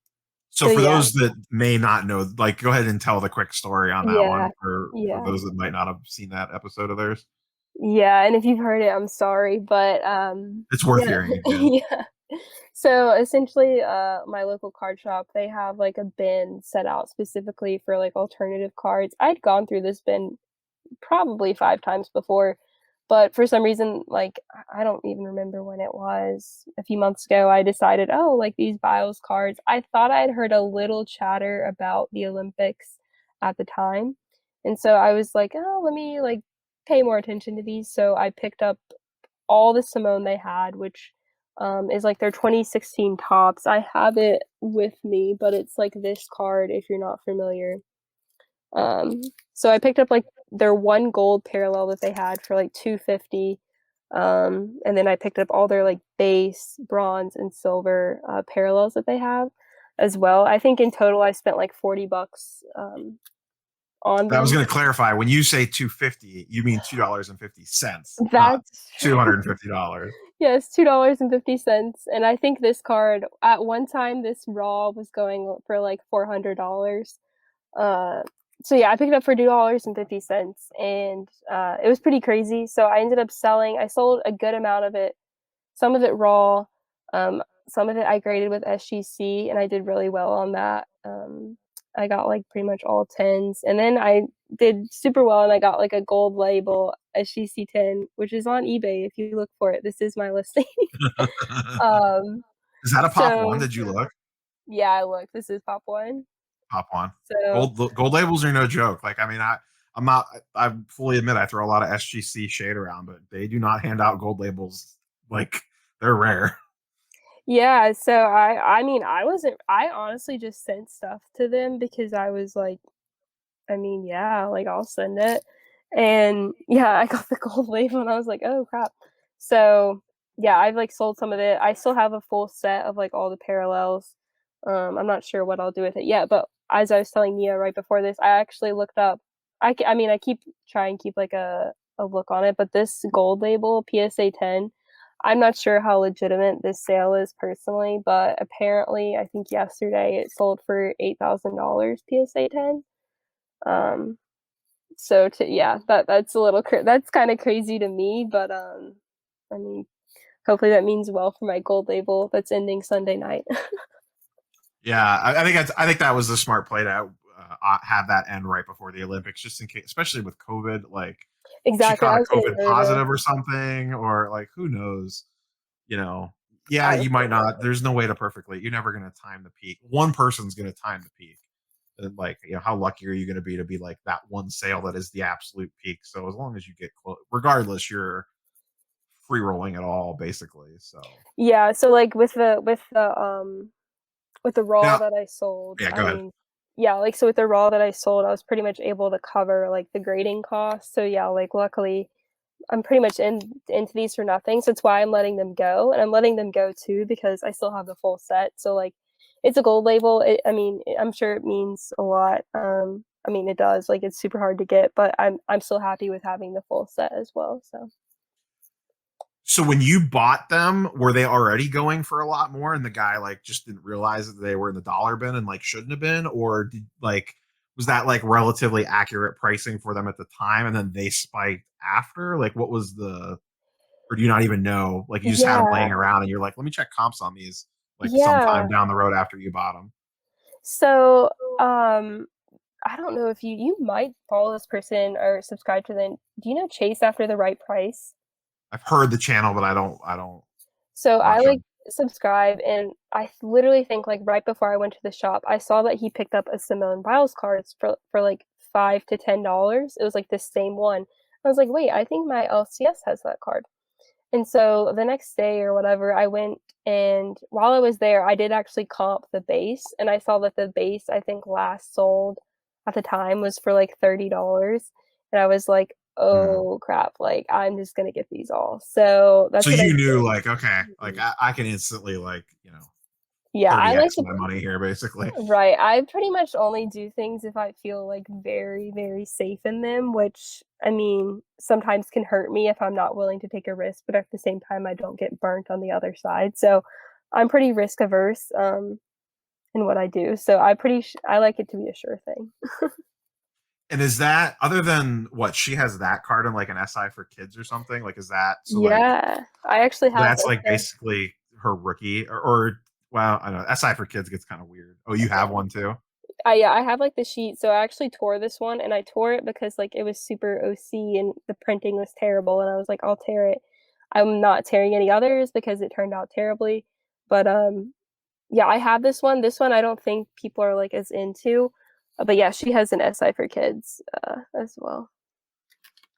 so? so For yeah. those that may not know, like, go ahead and tell the quick story on that Yeah. one for Yeah. those that might not have seen that episode of theirs. Yeah, and if you've heard it, I'm sorry, but, It's worth yeah. hearing again. Yeah. So, essentially, my local card shop, they have, like, a bin set out specifically for, like, alternative cards. I'd gone through this bin probably 5 times before, but for some reason, like, I don't even remember when it was, a few months ago, I decided, "Oh, like, these Biles cards." I thought I'd heard a little chatter about the Olympics at the time, and so I was like, "Oh, let me, like, pay more attention to these." So I picked up all the Simone they had, which, is, like, their 2016 tops. I have it with me, but it's, like, this card if you're not familiar. Um, so I picked up, like, their 1 gold parallel that they had for, like, 250, and then I picked up all their, like, base, bronze, and silver, parallels that they have as well. I think in total I spent, like, 40 bucks, on I was them. going to clarify. When you say 250, you mean $2.50, not That's true. $250. Yes, $2.50, and I think this card at one time, this raw was going for, like, $400. Uh, so yeah, I picked it up for $2.50, and, it was pretty crazy, so I ended up selling I sold a good amount of it, some of it raw, some of it I graded with SGC, and I did really well on that. I got, like, pretty much all 10s, and then I did super well, and I got, like, a gold label SGC 10, which is on eBay if you look for it. This is my listing. Um, Is that a pop one? so Did you look? yeah, I look, this is pop 1. Pop one. So Gold labels are no joke. Like, I mean, I'm not. I fully admit I throw a lot of SGC shade around, but they do not hand out gold labels. Like, they're rare. yeah, so I mean, I honestly just sent stuff to them because I was like, I mean, yeah, like, I'll send it. And, yeah, I got the gold label and I was like, "Oh, crap." So, yeah, I've, like, sold some of it. I still have a full set of, like, all the parallels. I'm not sure what I'll do with it yet, but as I was telling Nia right before this, I actually looked up I mean, I keep try and keep, like, a look on it, but this gold label, PSA 10, I'm not sure how legitimate this sale is personally, but apparently, I think yesterday it sold for $8,000 PSA 10. Um, so to yeah, that's a little that's kinda crazy to me, but, I mean, hopefully that means well for my gold label that's ending Sunday night. Yeah, I think that was the smart play to have that end right before the Olympics, just in case, especially with COVID. Like, she Exactly, caught I a was getting COVID nervous. positive or something, or like, who knows? You know, yeah, I was you might getting not. nervous. There's no way to perfectly. You're never going to time the peak. One person's going to time the peak. And like, how lucky are you going to be like that one sale that is the absolute peak? So as long as you get close, regardless, you're free rolling it all basically. So Yeah, so, like, with the raw now, that I sold, yeah, I go ahead. mean yeah, like, so with the raw that I sold, I was pretty much able to cover, like, the grading costs, so yeah, like, luckily I'm pretty much into these for nothing, so it's why I'm letting them go, and I'm letting them go too because I still have the full set, so, like, it's a gold label, I mean, I'm sure it means a lot, I mean, it does, like, it's super hard to get, but I'm still happy with having the full set as well, so. So when you bought them, were they already going for a lot more, and the guy like just didn't realize that they were in the dollar bin and like shouldn't have been, or did like was that like relatively accurate pricing for them at the time, and then they spiked after? Like, what was the, or do you not even know? Like, you just had them Yeah, laying around, and you're like, let me check comps on these, like sometime yeah. down the road after you bought them. So, I don't know if you might follow this person or subscribe to them. Do you know Chase After the Right Price? I've heard the channel, but I don't So I, watch like, them. subscribe, and literally think, like, right before I went to the shop, I saw that he picked up a Simone Biles cards for, like, $5 to $10. It was, like, the same one. I was like, "Wait, I think my LCS has that card." And so the next day or whatever, I went, and while I was there, I did actually comp the base, and I saw that the base, I think, last sold, at the time was for like $30, and I was like, Mhm. "Oh crap, like I'm just gonna get these all." So So that's what I you knew, did. like, okay, like Mhm. I can instantly, like, Yeah, I like 30x to my money here, basically. right. I pretty much only do things if I feel like very, very safe in them, which I mean, sometimes can hurt me if I'm not willing to take a risk, but at the same time, I don't get burnt on the other side. So I'm pretty risk averse in what I do. So I like it to be a sure thing. And is that, other than what she has, that card in like an SI for kids or something? Like, is that so? Like, Yeah, I actually have that's like like basically her rookie, or well, I don't know. SI for kids gets kind of weird. Oh, you have one too? yeah, I have like the sheet. So I actually tore this one and I tore it because like it was super OC and the printing was terrible and I was like, I'll tear it. I'm not tearing any others because it turned out terribly. But yeah, I have this one. This one I don't think people are like as into. But yeah, she has an SI for kids as well.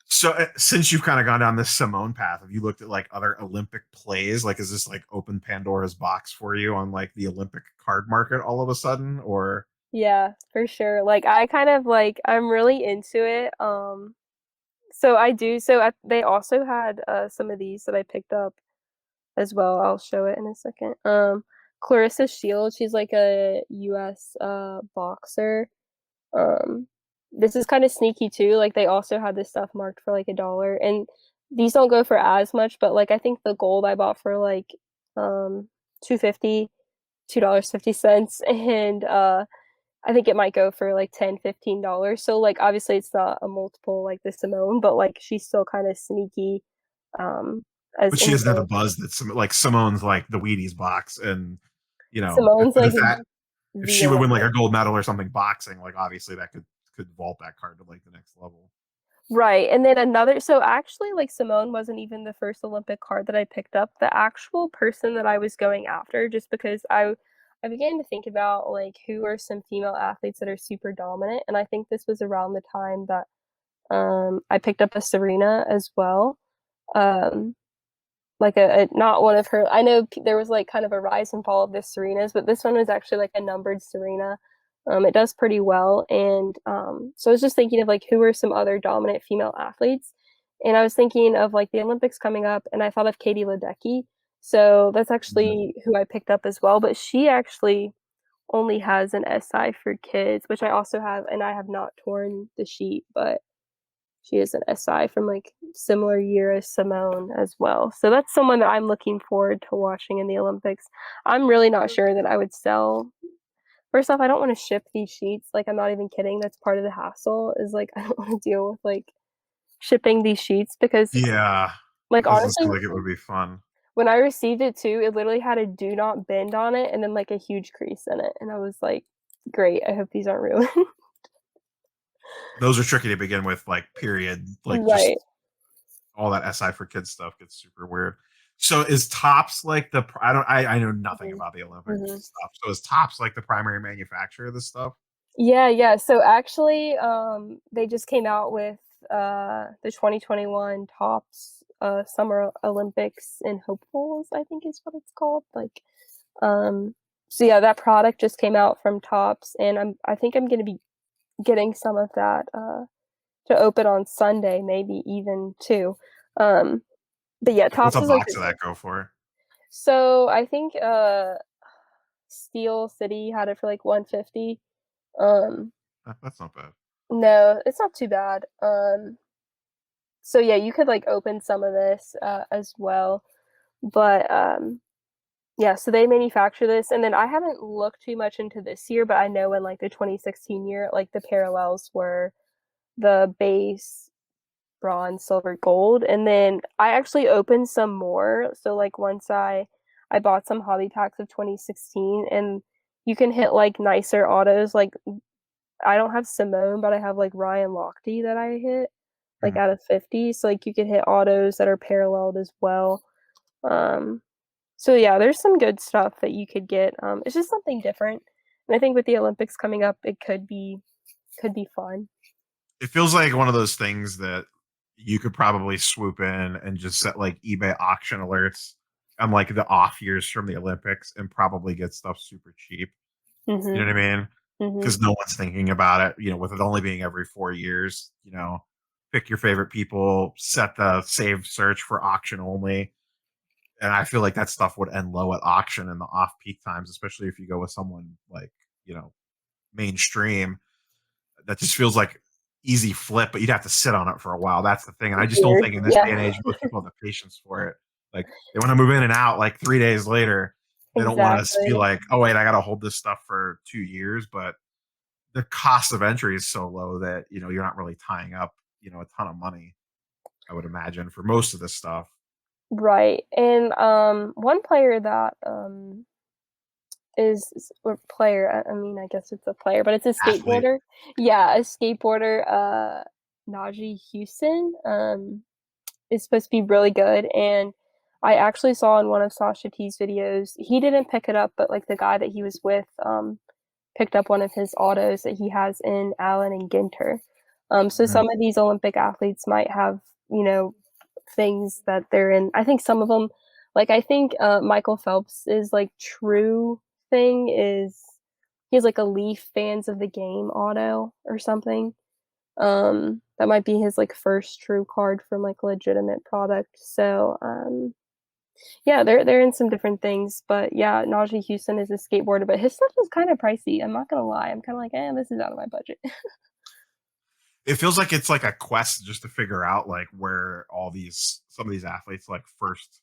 So since you've kind of gone down this Simone path, have you looked at like other Olympic plays? Like, is this like open Pandora's box for you on like the Olympic card market all of a sudden, or? Yeah, for sure. Like I kind of like I'm really into it. So I do. They also had some of these that I picked up as well. I'll show it in a second. Clarissa Shields, she's like a US boxer. Um this is kind of sneaky too. Like they also had this stuff marked for like $1. And these don't go for as much, but like I think the gold I bought for like 250, $2.50 and I think it might go for like 10, $15. So like obviously it's not a multiple like the Simone, but like she's still kind of sneaky um as But she in doesn't have the gold. buzz that some, like Simone's like the Wheaties box, and if, Simone's but like if the she would win like Olympic. a gold medal or something boxing, like obviously that could vault that card to like the next level. Right. And then another so actually like Simone wasn't even the first Olympic card that I picked up. The actual person that I was going after just because I began to think about like who are some female athletes that are super dominant and I think this was around the time that I picked up a Serena as well. Um like a not one of her I know there was like kind of a rise and fall of the Serenas, but this one was actually like a numbered Serena. It does pretty well, and so I was just thinking of like who are some other dominant female athletes, and I was thinking of like the Olympics coming up, and I thought of Katie Ledecky. So that's Mhm. actually who I picked up as well, but she actually only has an SI for kids, which I also have, and I have not torn the sheet, but she is an SI from like similar year as Simone as well. So that's someone that I'm looking forward to watching in the Olympics. I'm really not sure that I would sell. First off, I don't want to ship these sheets. Like I'm not even kidding. That's part of the hassle is like I don't want to deal with like shipping these sheets because Yeah, like doesn't honestly seem like it would be fun. when I received it too, it literally had a do not bend on it and then like a huge crease in it. And I was like, great, I hope these aren't ruined. Those are tricky to begin with, like period. Like Right. just all that SI for kids stuff gets super weird. So is Tops like the I know nothing Mhm. about the Olympic Mhm. stuff. So is Tops like the primary manufacturer of this stuff? Yeah, yeah. So actually, they just came out with the 2021 Tops Summer Olympics in Hopefuls, I think is what it's called. Like, um, so yeah, that product just came out from Tops, and I think I'm gonna be getting some of that to open on Sunday, maybe even too. Um, but yeah, Like, what's Tops a is like box of that go for? so I think Steel City had it for like 150. Um, That's not bad. no, it's not too bad. So yeah, you could like open some of this as well. But yeah, so they manufacture this and then I haven't looked too much into this year, but I know in like the 2016 year, like the parallels were the base, bronze, silver, gold, and then I actually opened some more. So like once I bought some hobby packs of 2016 and you can hit like nicer autos like I don't have Simone, but I have like Ryan Lochte that I hit like Mhm. out of 50. So like you could hit autos that are paralleled as well. Um, so yeah, there's some good stuff that you could get. It's just something different. And I think with the Olympics coming up, it could be fun. It feels like one of those things that you could probably swoop in and just set like eBay auction alerts on like the off years from the Olympics and probably get stuff super cheap. You Hmm. know what I mean? Mhm. because no one's thinking about it. With it only being every 4 years, pick your favorite people, set the save search for auction only. And I feel like that stuff would end low at auction in the off peak times, especially if you go with someone like, you know, mainstream. That just feels like easy flip, but you'd have to sit on it for a while. That's the thing. And I just don't Years, think in this day yeah, and age most people have the patience for it. Like they want to move in and out like 3 days later. They don't want to be exactly. like, oh wait, I gotta hold this stuff for 2 years. But the cost of entry is so low that you're not really tying up, a ton of money, I would imagine, for most of this stuff. Right, and, one player that, is or player, I mean, I guess it's a player, but it's a Athlete. skateboarder. Yeah, a skateboarder, Najee Houston, is supposed to be really good, and I actually saw in one of Sasha T's videos he didn't pick it up, but, like, the guy that he was with, picked up one of his autos that he has in Allen and Ginter. So Mhm. some of these Olympic athletes might have, you know, things that they're in. I think some of them, like I think Michael Phelps is like true thing is he has like a Leaf fans of the game auto or something. That might be his like first true card from like a legitimate product. So yeah, they're in some different things, but yeah, Najee Houston is a skateboarder, but his stuff is kind of pricey. I'm not gonna lie. I'm kind of like, this is out of my budget. It feels like it's like a quest just to figure out like where some of these athletes like first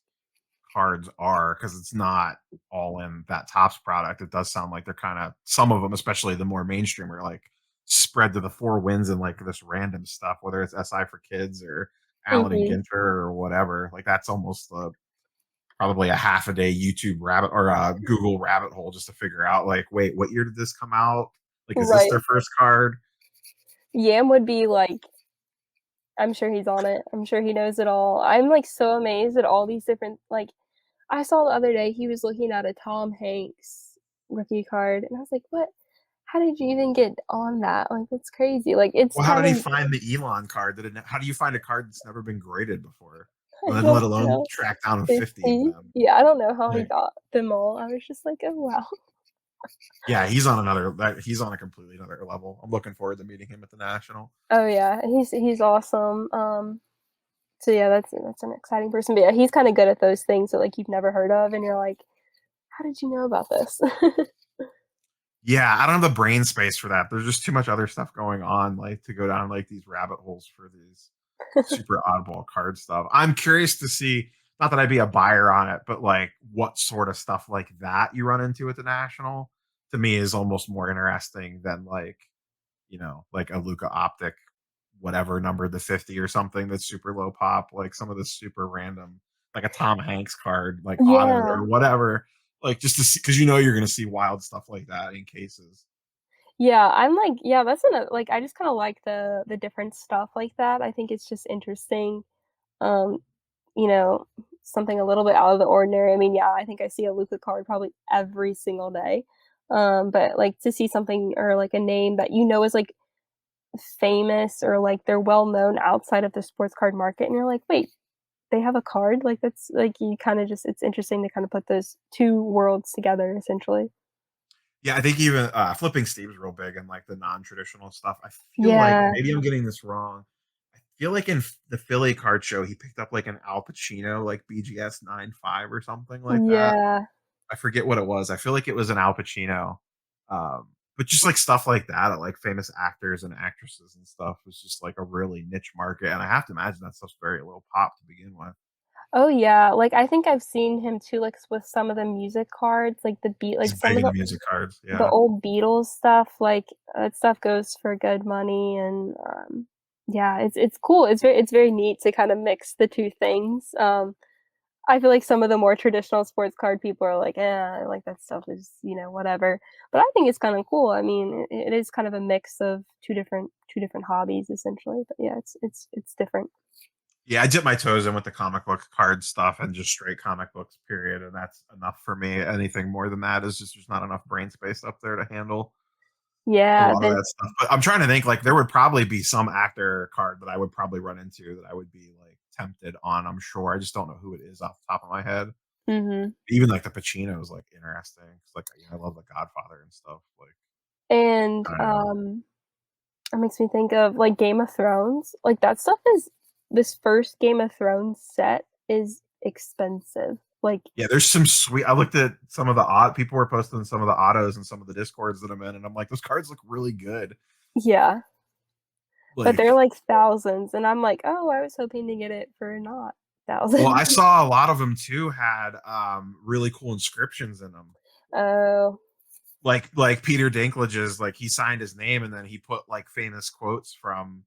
cards are, because it's not all in that tops product. It does sound like they're kind of, some of them, especially the more mainstream, are like spread to the four winds and like this random stuff, whether it's SI for kids or Allen and Mhm. Ginter or whatever. Like that's almost probably a half a day YouTube rabbit or Google rabbit hole just to figure out like, wait, what year did this come out? Like, is this Right. their first card? Yam would be like I'm sure he's on it. I'm sure he knows it all. I'm, like, so amazed at all these different like, I saw the other day he was looking at a Tom Hanks rookie card, and I was like, "What? How did you even get on that?" Like, that's crazy. Like, it's Well, how did he kinda find the Elon card? How do you find a card that's never been graded before? I Let don't alone know. track down 50 of 50? them. Yeah, I don't know how he Like, got them all. I was just like, "Oh, wow." yeah, he's on a completely another level. I'm looking forward to meeting him at the national. Oh, yeah, he's awesome. So, yeah, that's an exciting person, but, yeah, he's kinda good at those things that, like, you've never heard of, and you're like, "How did you know about this?" Yeah, I don't have the brain space for that. There's just too much other stuff going on, like to go down like these rabbit holes for these super oddball card stuff. I'm curious to see, not that I'd be a buyer on it, but like what sort of stuff like that you run into at the national to me is almost more interesting than like, like a Luca optic, whatever number, the 50 or something that's super low pop, like some of the super random, like a Tom Hanks card, like auto Yeah. or whatever, like just to see, because you're going to see wild stuff like that in cases. Yeah, I'm like yeah, that's ano like, I just kinda like the different stuff like that. I think it's just interesting, um, you know, something a little bit out of the ordinary. I mean, yeah, I think I see a Luca card probably every single day, but, like, to see something or, like, a name that you know is, like, famous or, like, they're well known outside of the sports card market, and you're like, "Wait, they have a card?" Like, that's like, you kinda just it's interesting to kinda put those 2 worlds together, essentially. Yeah, I think even Flipping Steve's real big in like the non-traditional stuff. I feel like, Yeah, maybe I'm getting this wrong. I feel like in the Philly card show, he picked up like an Al Pacino, like BGS 9.5 or something like that. yeah. I forget what it was. I feel like it was an Al Pacino. But just like stuff like that, like famous actors and actresses and stuff, was just like a really niche market. And I have to imagine that stuff's very low pop to begin with. Oh, yeah, like, I think I've seen him too, like, with some of the music cards, like, the beat like, He's some big of into music cards. the Yeah. old Beatles stuff, like, that stuff goes for good money, and, yeah, it's cool, it's very neat to kinda mix the 2 things, I feel like some of the more traditional sports card people are like, like, that stuff is, whatever," but I think it's kinda cool, I mean, it is kind of a mix of 2 different hobbies, essentially, but yeah, it's different. Yeah, I dip my toes in with the comic book card stuff and just straight comic books, period. And that's enough for me. Anything more than that is just there's not enough brain space up there to handle a Yeah, lot of then that stuff. But I'm trying to think, like there would probably be some actor card that I would probably run into that I would be like tempted on. I'm sure. I just don't know who it is off the top of my head. mhm. Even like the Pacino is like interesting. 'Cause, like I love the Godfather and stuff. Like And, I know. it makes me think of, like, Game of Thrones. Like, that stuff is this first Game of Thrones set is expensive. Like Yeah, there's some sweet. I looked at some of the odd people were posting some of the autos and some of the discords that I'm in, and I'm like, those cards look really good. yeah, but Like, they're, like, thousands, and I'm like, "Oh, I was hoping to get it for not well, I thousands." saw a lot of them too had really cool inscriptions in them. Oh. Like Peter Dinklage's, like he signed his name and then he put like famous quotes from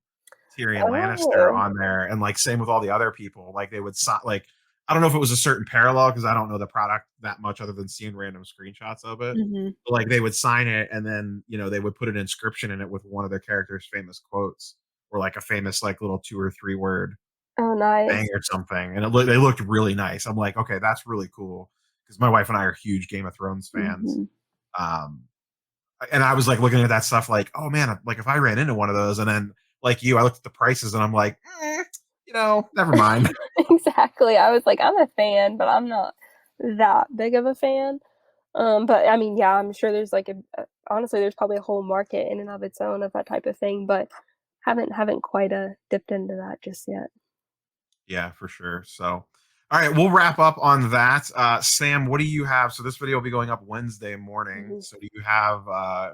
Tyrion Lannister Oh. on there, and like same with all the other people. Like they would like I don't know if it was a certain parallel because I don't know the product that much other than seeing random screenshots of it. Mhm. But, like they would sign it and then they would put an inscription in it with one of their characters' famous quotes or like a famous like little 2 or 3 word Oh, thing nice. or something, and they looked really nice. I'm like, okay, that's really cool because my wife and I are huge Game of Thrones fans. Mhm. Um, and I was like looking at that stuff, like, oh man, like if I ran into one of those, and then like you, I looked at the prices, and I'm like, never mind. Exactly, I was like, "I'm a fan, but I'm not that big of a fan." But, I mean, yeah, I'm sure there's, like, honestly, there's probably a whole market in and of its own of that type of thing, but haven't quite, dipped into that just yet. Yeah, for sure. So, all right, we'll wrap up on that. Sam, what do you have? So this video will be going up Wednesday morning. Mhm. So do you have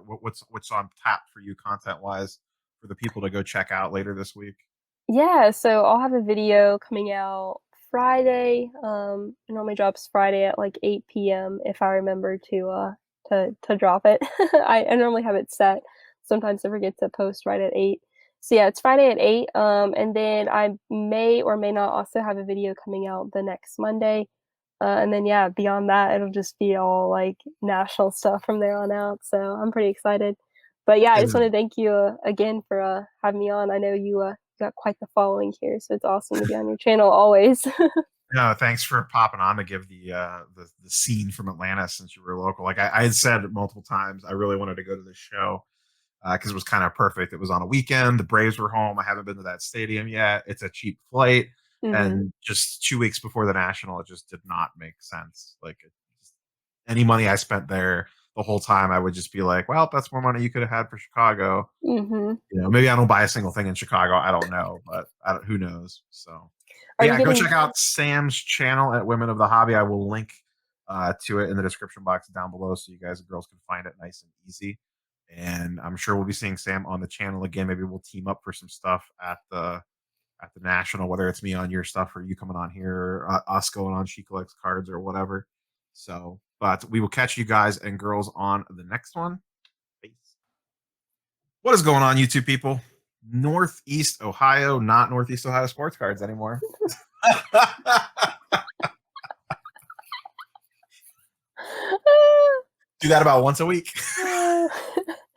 what's on tap for you content wise for the people to go check out later this week? Yeah, so I'll have a video coming out Friday. It normally drops Friday at like 8 p.m. if I remember to drop it. I normally have it set. Sometimes I forget to post right at 8. So yeah, it's Friday at 8. And then I may or may not also have a video coming out the next Monday. And then yeah, beyond that, it'll just be all like national stuff from there on out. So I'm pretty excited. But yeah, I just And want to thank you again for having me on. I know you got quite the following here, so it's awesome to be on your channel always. no, thanks for popping on to give the scene from Atlanta since you were local. Like I had said multiple times, I really wanted to go to this show because it was kind of perfect. It was on a weekend. The Braves were home. I haven't been to that stadium yet. It's a cheap flight, Mhm. and just 2 weeks before the National, it just did not make sense. Like any money I spent there the whole time, I would just be like, well, that's more money you could have had for Chicago. Mhm. Maybe I don't buy a single thing in Chicago. I don't know, but who knows? So, Are but you yeah, go getting check out Sam's channel at Women of the Hobby. I will link to it in the description box down below so you guys and girls can find it nice and easy. And I'm sure we'll be seeing Sam on the channel again. Maybe we'll team up for some stuff at the National, whether it's me on your stuff or you coming on here, or us going on She Collects Cards or whatever. So, but we will catch you guys and girls on the next one. Peace. What is going on, YouTube people? Northeast Ohio, not Northeast Ohio sports cards anymore. Do that about once a week.